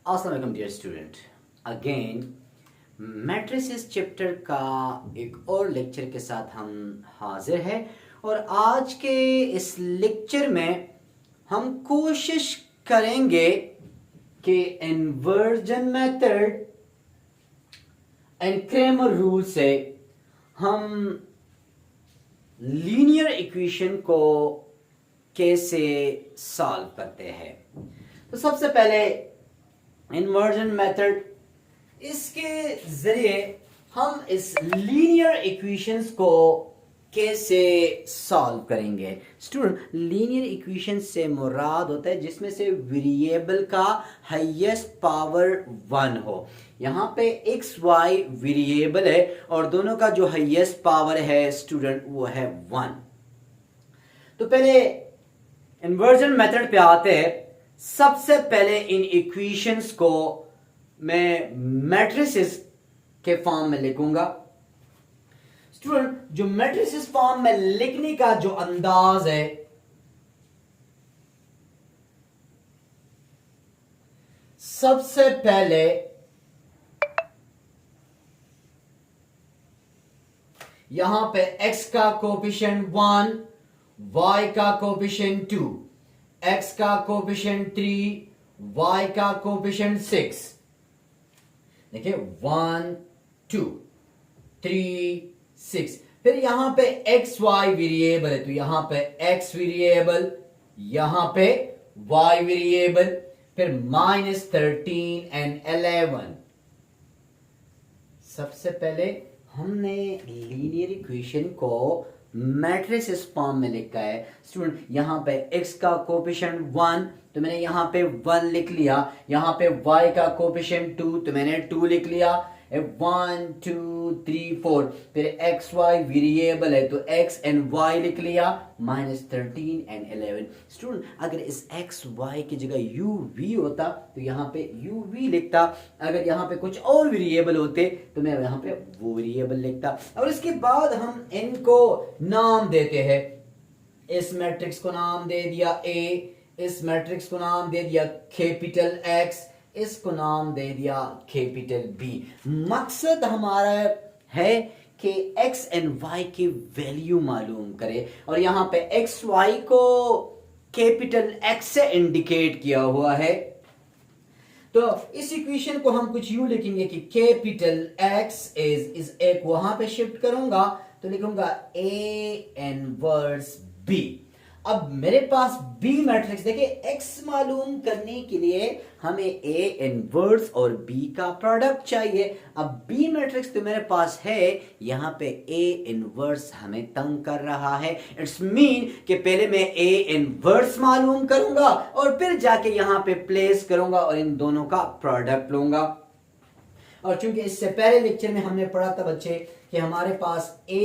अस्सलाम वालेकुम dear student. Again matrices chapter का एक और लेक्चर के साथ हम हाजिर हैं और आज के इस लेक्चर में हम कोशिश करेंगे कि inversion method and Cramer rule से हम लीनियर इक्वेशन को कैसे सॉल्व करते हैं। तो सबसे पहले इन्वर्जन मेथड, इसके जरिए हम इस लीनियर इक्वेशंस को कैसे सॉल्व करेंगे। स्टूडेंट, लीनियर इक्वेशन से मुराद होता है जिसमें से वेरिएबल का हाईएस्ट पावर 1 हो। यहाँ पे एक्स वाई वेरिएबल है और दोनों का जो हाईएस्ट पावर है स्टूडेंट वो है 1। तो पहले इन्वर्जन मेथड पे आते हैं। सबसे पहले इन इक्वेशंस को मैं मैट्रिसेस के फॉर्म में लिखूंगा। स्टूडेंट, जो मैट्रिसेस फॉर्म में लिखने का जो अंदाज है, सबसे पहले यहां पे x का कोएफिशिएंट 1, y का कोएफिशिएंट 2, x का कोएफिशिएंट 3, y का कोएफिशिएंट 6। देखिए 1 2 3 6। फिर यहां पे x y वेरिएबल है तो यहां पे x वेरिएबल, यहां पे y वेरिएबल, फिर -13 एंड 11। सबसे पहले हमने लीनियर इक्वेशन को मैट्रिसेस फॉर्म में लिखा है। स्टूडेंट, यहां पे x का कोएफिशिएंट 1 तो मैंने यहां पे 1 लिख लिया, यहां पे y का कोएफिशिएंट 2 तो मैंने 2 लिख लिया। 1 2 3 4। फिर एक्स वाई वेरिएबल है तो x एंड y लिख लिया, -13 एंड 11। स्टूडेंट, अगर इस x y की जगह u v होता तो यहाँ पे u v लिखता। अगर यहाँ पे कुछ और वेरिएबल होते तो मैं यहाँ पे वो वेरिएबल लिखता। और इसके बाद हम इनको नाम देते हैं। इस मैट्रिक्स को नाम दे दिया A, इस मैट्रिक्स को नाम दे दिया कैपिटल X, इसको नाम दे दिया कैपिटल B। मकसद हमारा है कि x एंड y की वैल्यू मालूम करे और यहां पे x y को कैपिटल X से इंडिकेट किया हुआ है। तो इस इक्वेशन को हम कुछ यूं लिखेंगे कि कैपिटल X इज एक वहां पे शिफ्ट करूंगा तो लिखूंगा A इनवर्स B। अब मेरे पास B मैट्रिक्स, देखिए x मालूम करने के लिए हमें A इनवर्स और B का प्रोडक्ट चाहिए। अब B मैट्रिक्स तो मेरे पास है, यहाँ पे A इनवर्स हमें तंग कर रहा है। इट्स मीन कि पहले मैं A इनवर्स मालूम करूंगा और फिर जाके यहाँ पे प्लेस करूंगा और इन दोनों का प्रोडक्ट लूंगा। और चूंकि इससे पहले लेक्चर में हमने पढ़ा था बच्चे कि हमारे पास A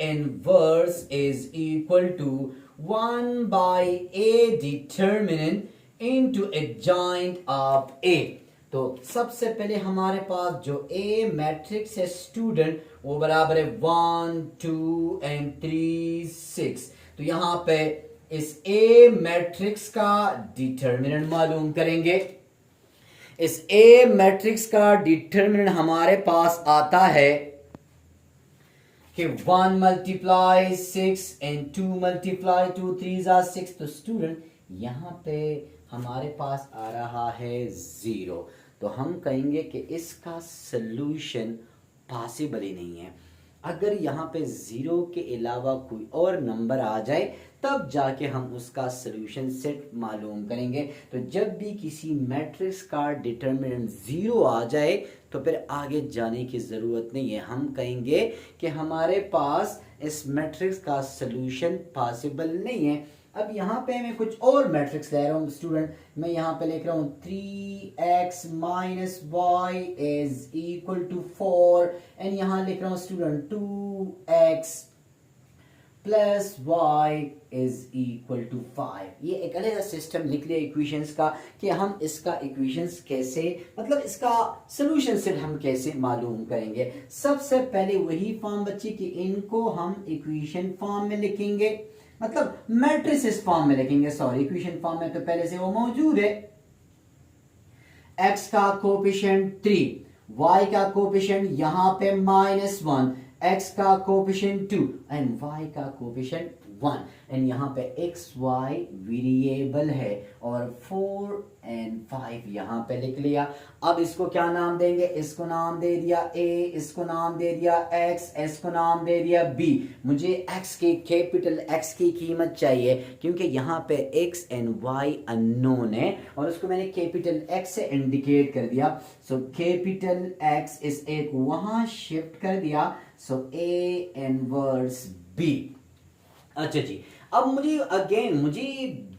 inverse is equal to 1 by A determinant into adjoint of A। तो सबसे पहले हमारे पास जो A मैट्रिक्स है स्टूडेंट वो बराबर है 1 2 एंड 3 6। तो यहां पे इस A मैट्रिक्स का डिटर्मिनेंट मालूम करेंगे। इस A मैट्रिक्स का डिटर्मिनेंट हमारे पास आता है कि 1 मल्टीप्लाई 6 एंड 2 मल्टीप्लाई 2 3 are 6। तो स्टूडेंट यहां पे हमारे पास आ रहा है 0। तो हम कहेंगे कि इसका सलूशन पॉसिबल ही नहीं है। अगर यहाँ पे 0 के अलावा कोई और नंबर आ जाए तब जाके हम उसका सलूशन सेट मालूम करेंगे। तो जब भी किसी मैट्रिक्स का डिटर्मिनेंट 0 आ जाए तो फिर आगे जाने की ज़रूरत नहीं है। हम कहेंगे कि हमारे पास इस मैट्रिक्स का सलूशन पॉसिबल नहीं है। अब यहाँ पे मैं कुछ और मैट्रिक्स ले रहा हूँ स्टूडेंट। मैं यहाँ पे लिख रहा हूँ 3x minus y is equal to 4 and यहाँ लिख रहा हूँ student 2x plus y is equal to 5। ये एक अलग सिस्टम लिख लिया इक्वेशंस का कि हम इसका इक्वेशंस कैसे, मतलब इसका सॉल्यूशन सेट हम कैसे मालूम करेंगे। सबसे पहले वही फॉर्म बच्चे कि इनको हम इक्वेशन फॉर्म में लिखेंगे, मतलब मैट्रिसेस फॉर्म में लिखेंगे। सॉरी, इक्वेशन फॉर्म में तो पहले से वो मौजूद है। x का कोफिशिएंट 3, y का कोफिशिएंट यहाँ पे -1, x का कोफिशिएंट 2 एंड y का कोफिशिएंट 1 एंड यहाँ पे x y वेरिएबल है और 4 एंड 5 यहाँ पे लिख लिया। अब इसको क्या नाम देंगे? इसको नाम दे दिया a, इसको नाम दे दिया x, इसको नाम दे दिया b। मुझे x की कैपिटल x की कीमत चाहिए क्योंकि यहाँ पे x एंड y अननोन है और उसको मैंने कैपिटल x से इंडिकेट कर दिया। सो कैपिटल x इस a को वहां शिफ्ट कर दिया। सो a इनवर्स b। अच्छा जी, अब मुझे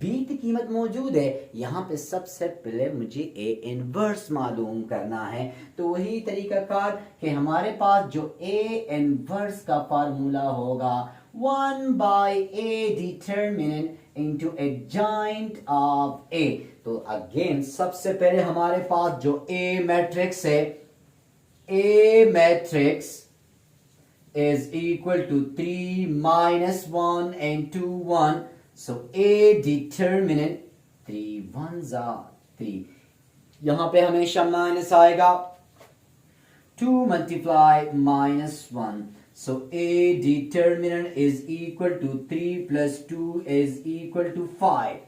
b की कीमत मौजूद है यहाँ पे। सबसे पहले मुझे a इनवर्स मालूम करना है, तो वही तरीकाकार कि हमारे पास जो a इनवर्स का फार्मूला होगा 1/a determinant into adjoint of a। तो अगेन सबसे पहले हमारे पास जो a मैट्रिक्स है, a matrix is equal to 3 minus 1 and 2 1. So a determinant 3 1s are 3, यहां पे हमेशा माइनस आएगा। 2 multiply -1, so a determinant is equal to 3 plus 2 is equal to 5।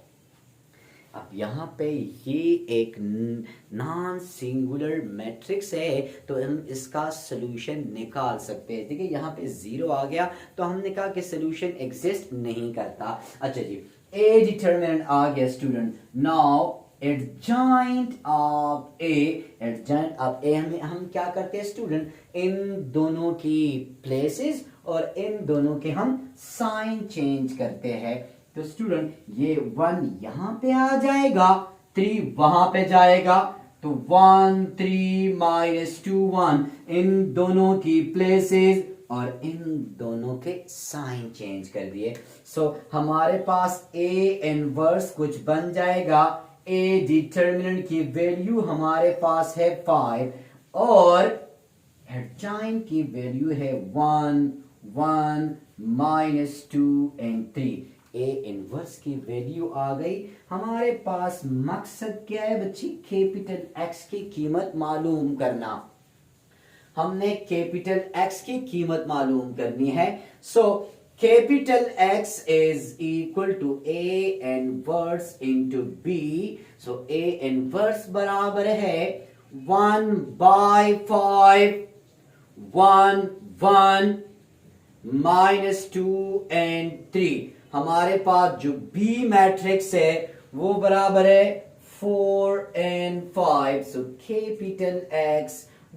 अब यहाँ पे ये एक नॉन सिंगुलर मैट्रिक्स है तो हम इसका सोल्यूशन निकाल सकते हैं। देखिए यहाँ पे 0 आ गया तो हमने कहा कि सोल्यूशन एग्जिस्ट नहीं करता। अच्छा जी, ए डिटरमिनेंट आ गया student. Now adjoint of A, adjoint of A हम क्या करते हैं स्टूडेंट? इन दोनों की प्लेसेस और इन दोनों के हम साइन चेंज करते हैं। तो स्टूडेंट ये 1 यहां पे आ जाएगा, 3 वहां पे जाएगा, तो 1 3 -2 1 इन दोनों की प्लेसेस और इन दोनों के साइन चेंज कर दिए। सो हमारे पास a इनवर्स कुछ बन जाएगा। a डिटर्मिनेंट की वैल्यू हमारे पास है 5 और एडजॉइंट की वैल्यू है 1 1 -2 एंड 3। ए इनवर्स की वैल्यू आ गई। हमारे पास मकसद क्या है बच्ची? कैपिटल एक्स की कीमत मालूम करना। हमने कैपिटल एक्स की कीमत मालूम करनी है। So capital X is equal to A inverse into B. So A inverse बराबर है 1/5 1 1 -2 एंड 3। हमारे पास जो B मैट्रिक्स है वो बराबर है 4 and 5। So capital X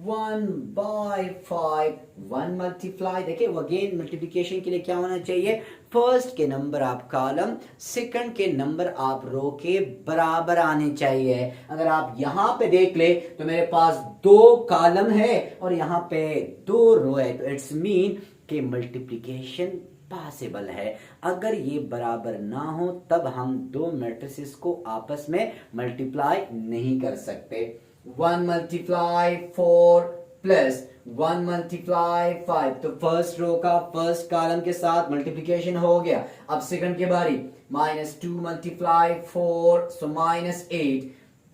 1/5 1 multiply. देखिए अगेन मल्टीप्लिकेशन के लिए क्या होना चाहिए? फर्स्ट के नंबर आप कॉलम, सेकंड के नंबर आप रो के बराबर आने चाहिए। अगर आप यहां पे देख ले तो मेरे पास 2 कॉलम है और यहां पे 2 रो है, तो इट्स मीन कि मल्टीप्लिकेशन पॉसिबल है। अगर ये बराबर ना हो तब हम 2 मैट्रिसेस को आपस में मल्टीप्लाई नहीं कर सकते। 1 मल्टीप्लाई 4 प्लस 1 मल्टीप्लाई 5, तो फर्स्ट रो का फर्स्ट कॉलम के साथ मल्टीप्लिकेशन हो गया। अब सेकंड की बारी, -2 मल्टीप्लाई 4 सो -8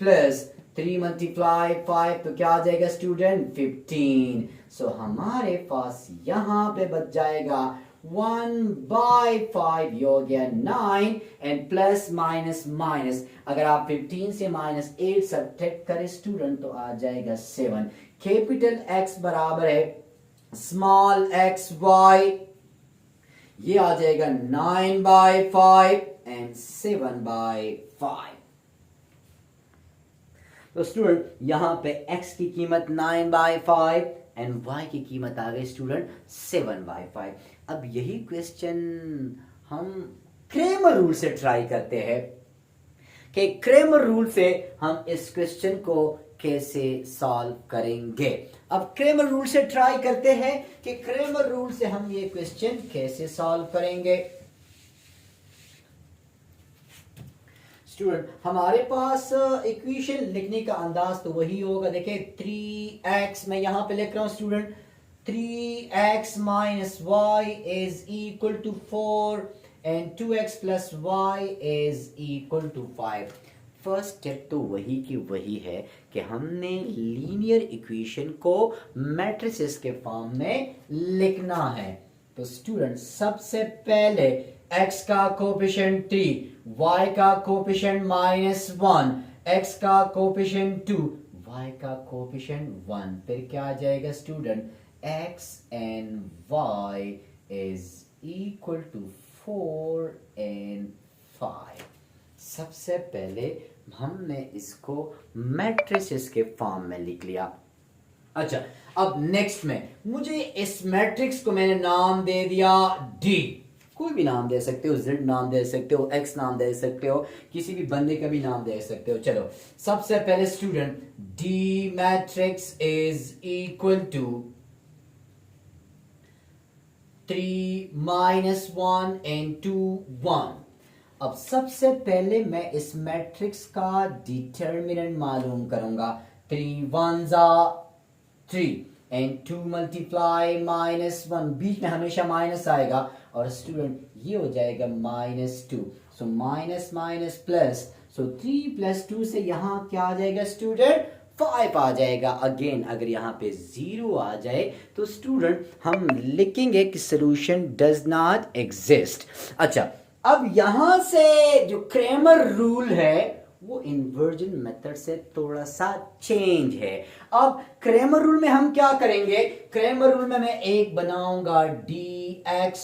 प्लस 3 मल्टीप्लाई 5, तो क्या आ जाएगा स्टूडेंट? 15। सो हमारे पास यहां पे बच जाएगा 1/5, ये हो गया 9 एंड प्लस माइनस माइनस। अगर आप 15 से -8 सब्ट्रैक्ट करें स्टूडेंट तो आ जाएगा 7। कैपिटल X बराबर है स्मॉल x y, ये आ जाएगा 9/5 एंड 7/5। तो स्टूडेंट यहां पे x की कीमत 9/5 एंड y की कीमत आ गई स्टूडेंट 7/5। अब यही क्वेश्चन हम क्रेमर रूल से ट्राई करते हैं कि क्रेमर रूल से हम इस क्वेश्चन को कैसे सॉल्व करेंगे। अब क्रेमर रूल से ट्राई करते हैं कि क्रेमर रूल से हम ये क्वेश्चन कैसे सॉल्व करेंगे। स्टूडेंट हमारे पास इक्वेशन लिखने का अंदाज तो वही होगा। देखिए 3x मैं यहां पे लिख रहा हूं student, 3x minus y is equal to 4 and 2x plus y is equal to 5। First step तो वही की वही है कि हमने लीनियर इक्वेशन को मैट्रिसेस के फॉर्म में लिखना है। तो स्टूडेंट सबसे पहले x का कोफिशिएंट 3, y का कोफिशिएंट -1, x का कोफिशिएंट 2, y का कोफिशिएंट 1, फिर क्या आ जाएगा student, x and y is equal to 4 and 5। सबसे पहले हमने इसको मैट्रिसेस के फॉर्म में लिख लिया। अच्छा, अब नेक्स्ट में मुझे इस मैट्रिक्स को मैंने नाम दे दिया D। कोई भी नाम दे सकते हो, Z नाम दे सकते हो, X नाम दे सकते हो, किसी भी बंदे का भी नाम दे सकते हो। चलो सबसे पहले student D matrix is equal to 3 -1 and 2 1। अब सबसे पहले मैं इस मैट्रिक्स का डिटर्मिनेंट मालूम करूंगा। 3 1s are 3 and 2 multiply -1, बीच में हमेशा माइनस आएगा और स्टूडेंट ये हो जाएगा -2, सो माइनस माइनस प्लस, सो 3 + 2 से यहाँ क्या आ जाएगा स्टूडेंट, 5 आ जाएगा। अगेन अगर यहाँ पे 0 आ जाए तो स्टूडेंट हम लिखेंगे कि सॉल्यूशन डज नॉट एग्जिस्ट। अच्छा, अब यहां से जो क्रेमर रूल है वो इन्वर्जन मेथड से थोड़ा सा चेंज है। अब क्रेमर रूल में हम क्या करेंगे, क्रेमर रूल में मैं एक बनाऊंगा dx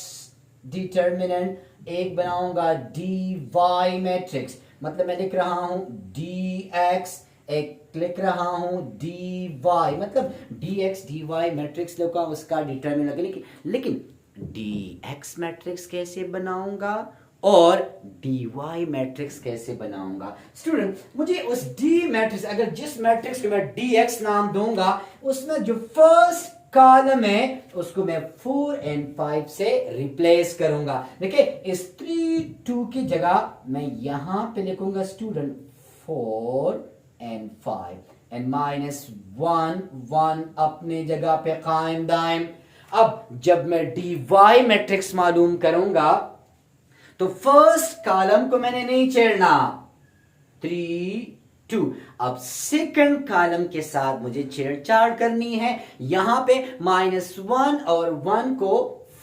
डिटर्मिनेंट, एक बनाऊंगा dy मैट्रिक्स, मतलब मैं लिख रहा हूं dx, एक लिख रहा हूं dy, मतलब dx dy मैट्रिक्स लिखा उसका डिटर्मिनेंट, लेकिन dx मैट्रिक्स कैसे बनाऊंगा और dy मैट्रिक्स कैसे बनाऊंगा। स्टूडेंट मुझे उस d मैट्रिक्स, अगर जिस मैट्रिक्स को मैं dx नाम दूंगा उसमें जो फर्स्ट कॉलम है उसको मैं 4 and 5 से रिप्लेस करूंगा। देखिए इस 3 2 की जगह मैं यहां पे लिखूंगा स्टूडेंट 4 and 5 and -1 1 अपने जगह पे कायम दायम। अब जब मैं dy मैट्रिक्स मालूम करूंगा तो फर्स्ट कॉलम को मैंने नहीं छेड़ना, 3 2। अब सेकंड कॉलम के साथ मुझे छेड़छाड़ करनी है, यहां पे -1 और 1 को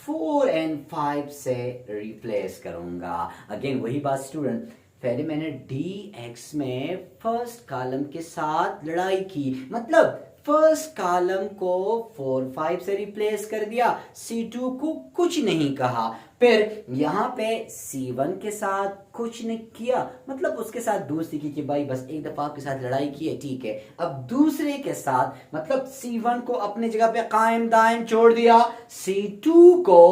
4 and 5 से रिप्लेस करूंगा। अगेन वही बात स्टूडेंट, पहले मैंने dx में फर्स्ट कॉलम के साथ लड़ाई की, मतलब फर्स्ट कॉलम को 4 5 से रिप्लेस कर दिया, C2 को कुछ नहीं कहा, फिर यहां पे C1 के साथ कुछ नहीं किया, मतलब उसके साथ दोस्ती की कि भाई बस एक दफा आपके साथ लड़ाई की है ठीक है। अब दूसरे के साथ मतलब C1 को अपनी जगह पे कायम दायम छोड़ दिया, C2 को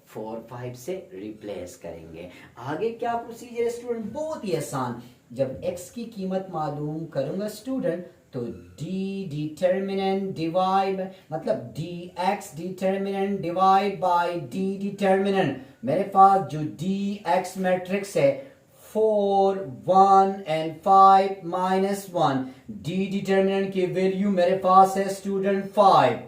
4 5 से रिप्लेस करेंगे। आगे क्या प्रोसीजर है स्टूडेंट, बहुत ही आसान। जब x की कीमत मालूम करूंगा स्टूडेंट तो d डिटर्मिनेंट डिवाइड, मतलब dx determinant divide by d determinant, मेरे पास जो dx मैट्रिक्स है 4 1 and 5 -1, d डिटर्मिनेंट की वैल्यू मेरे पास है स्टूडेंट 5,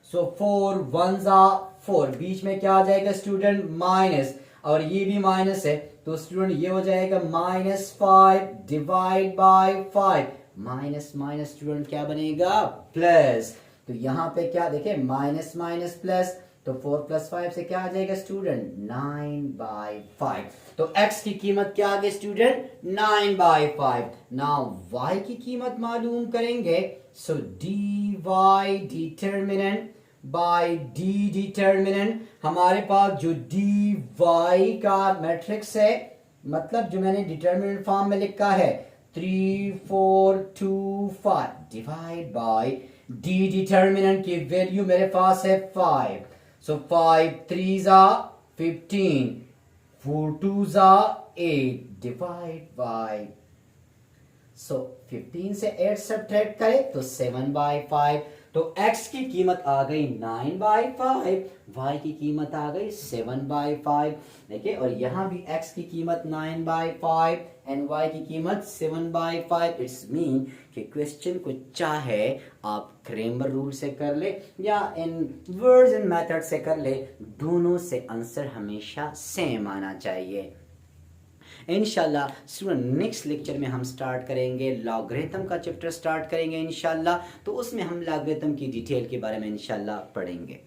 सो 4 1s are 4, बीच में क्या आ जाएगा स्टूडेंट माइनस, और ये भी माइनस है तो स्टूडेंट ये हो जाएगा -5 divide bye 5, minus minus student क्या बनेगा प्लस। तो यहां पे क्या देखें, माइनस माइनस प्लस, तो 4 + 5 से क्या आ जाएगा स्टूडेंट 9/5। तो x की कीमत क्या आ गई स्टूडेंट 9/5। नाउ y की कीमत मालूम करेंगे, so dy determinant by d determinant, हमारे पास जो dy का मैट्रिक्स है, मतलब जो मैंने डिटर्मिनेंट फॉर्म में लिखा है 3 4 2 5 डिवाइड बाय d डिटर्मिनेंट की वैल्यू मेरे पास है 5, so 5 3s are 15, 4 2s are 8 divide by, so 15 से 8 सब्ट्रैक्ट करें तो 7/5। तो x की कीमत आ गई 9/5, y की कीमत आ गई 7/5। देखिए और यहां भी x की कीमत 9/5 एंड y की कीमत 7/5। इट्स मीन कि क्वेश्चन को चाहे आप क्रेमर रूल से कर ले या इन्वर्जन मेथड से कर ले, दोनों से आंसर हमेशा सेम आना चाहिए। इंशाल्लाह स्टूडेंट नेक्स्ट लेक्चर में हम स्टार्ट करेंगे लॉगरिथम का चैप्टर स्टार्ट करेंगे इंशाल्लाह। तो उसमें हम लॉगरिथम की डिटेल के बारे में इंशाल्लाह पढ़ेंगे।